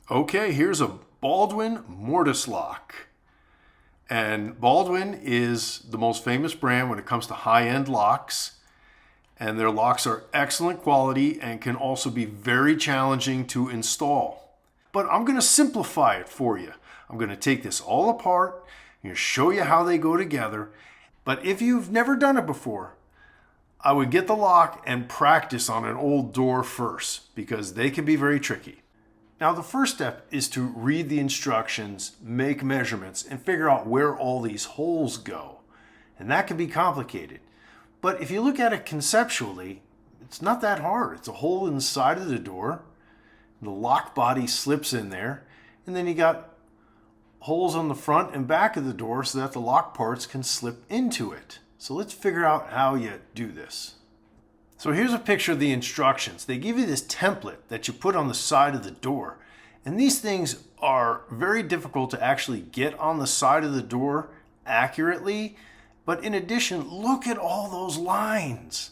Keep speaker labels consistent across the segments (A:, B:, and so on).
A: Okay, here's a Baldwin mortise lock. And Baldwin is the most famous brand when it comes to high-end locks. And their locks are excellent quality and can also be very challenging to install. But I'm going to simplify it for you. I'm going to take this all apart and show you how they go together. But if you've never done it before, I would get the lock and practice on an old door first because they can be very tricky. Now the first step is to read the instructions, make measurements, and figure out where all these holes go. And that can be complicated. But if you look at it conceptually, it's not that hard. It's a hole in the side of the door. The lock body slips in there. And then you got holes on the front and back of the door so that the lock parts can slip into it. So let's figure out how you do this. So here's a picture of the instructions. They give you this template that you put on the side of the door. And these things are very difficult to actually get on the side of the door accurately. But in addition, look at all those lines.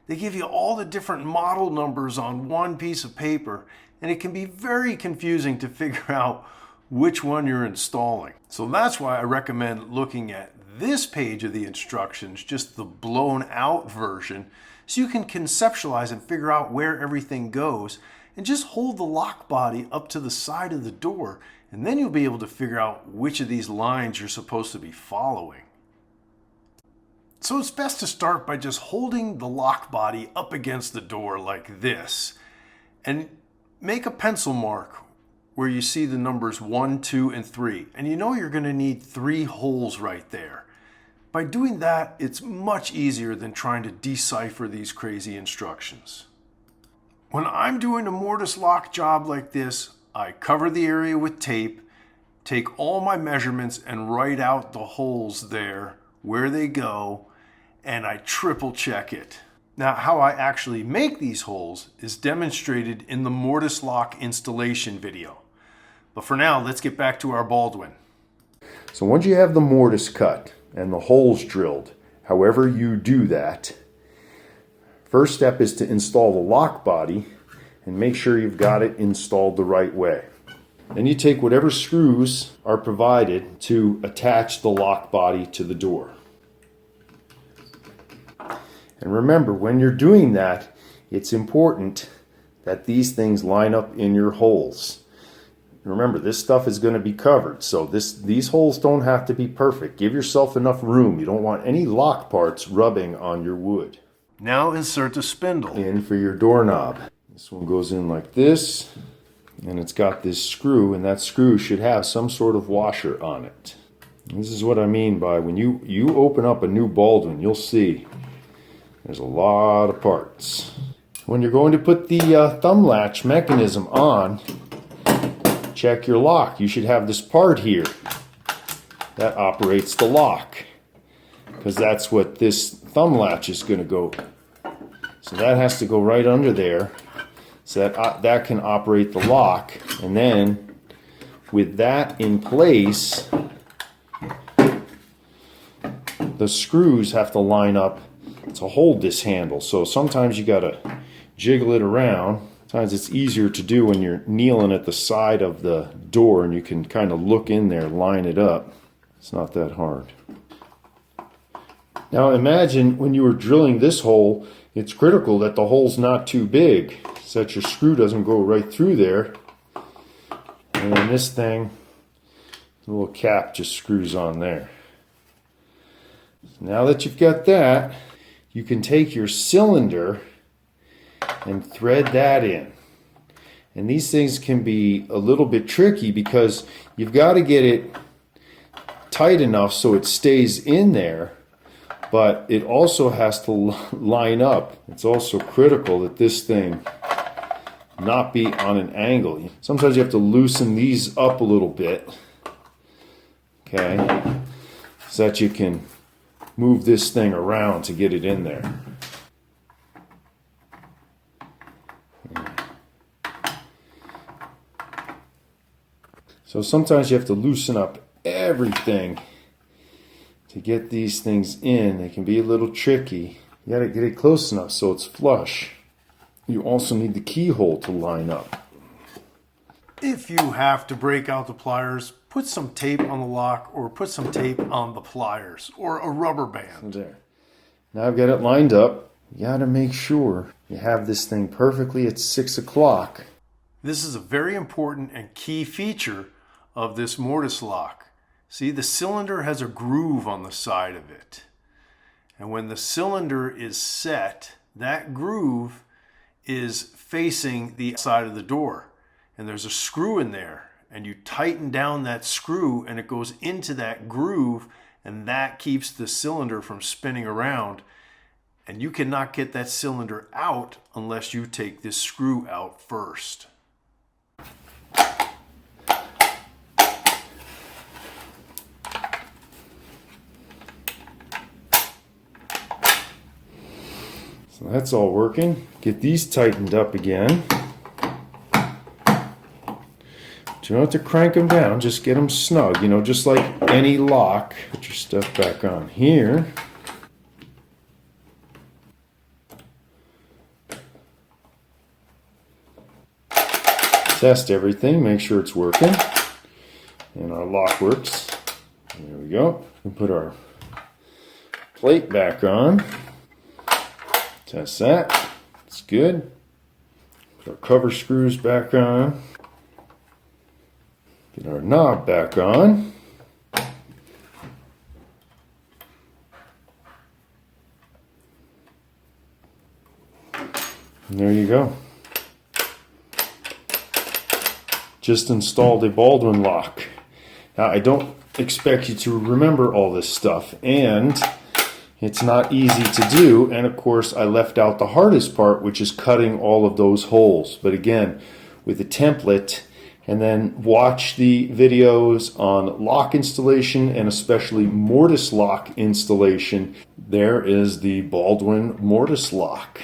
A: They give you all the different model numbers on one piece of paper, and it can be very confusing to figure out which one you're installing. So that's why I recommend looking at this page of the instructions, just the blown out version, so you can conceptualize and figure out where everything goes, and just hold the lock body up to the side of the door, and then you'll be able to figure out which of these lines you're supposed to be following. So it's best to start by just holding the lock body up against the door like this, and make a pencil mark where you see the numbers 1, 2, and 3, and you know you're going to need 3 holes right there. By doing that, it's much easier than trying to decipher these crazy instructions. When I'm doing a mortise lock job like this, I cover the area with tape, take all my measurements and write out the holes there, where they go, and I triple check it. Now, how I actually make these holes is demonstrated in the mortise lock installation video. But for now, let's get back to our Baldwin.
B: So once you have the mortise cut and the holes drilled, however you do that, first step is to install the lock body and make sure you've got it installed the right way. Then you take whatever screws are provided to attach the lock body to the door. And remember, when you're doing that, it's important that these things line up in your holes. Remember, this stuff is going to be covered, so these holes don't have to be perfect. Give yourself enough room. You don't want any lock parts rubbing on your wood.
A: Now insert the spindle.
B: In for your doorknob. This one goes in like this, and it's got this screw, and that screw should have some sort of washer on it. And this is what I mean by when you open up a new Baldwin, you'll see there's a lot of parts. When you're going to put the thumb latch mechanism on, check your lock. You should have this part here that operates the lock, because that's what this thumb latch is going to go. So that has to go right under there so that can operate the lock. And then with that in place, the screws have to line up to hold this handle. So sometimes you got to jiggle it around. Sometimes it's easier to do when you're kneeling at the side of the door and you can kind of look in there, line it up. It's not that hard. Now imagine when you were drilling this hole, it's critical that the hole's not too big so that your screw doesn't go right through there. And then this thing, the little cap just screws on there. Now that you've got that, you can take your cylinder and thread that in. And these things can be a little bit tricky because you've got to get it tight enough so it stays in there, but it also has to line up. It's also critical that this thing not be on an angle. Sometimes you have to loosen these up a little bit, okay, so that you can move this thing around to get it in there. So sometimes you have to loosen up everything to get these things in. They can be a little tricky. You got to get it close enough so it's flush. You also need the keyhole to line up.
A: If you have to break out the pliers, put some tape on the lock or put some tape on the pliers or a rubber band.
B: There. Now I've got it lined up. You got to make sure you have this thing perfectly at 6 o'clock.
A: This is a very important and key feature of this mortise lock. See, the cylinder has a groove on the side of it. And when the cylinder is set, that groove is facing the side of the door. And there's a screw in there. And you tighten down that screw and it goes into that groove, and that keeps the cylinder from spinning around. And you cannot get that cylinder out unless you take this screw out first.
B: So that's all working. Get these tightened up again. You don't have to crank them down, just get them snug, you know, just like any lock. Put your stuff back on here. Test everything, make sure it's working. And our lock works. There we go. We put our plate back on. Test that. It's good. Put our cover screws back on. Get our knob back on. And there you go. Just installed a Baldwin lock. Now, I don't expect you to remember all this stuff, and it's not easy to do. And of course, I left out the hardest part, which is cutting all of those holes. But again, with a template, and then watch the videos on lock installation and especially mortise lock installation. There is the Baldwin mortise lock.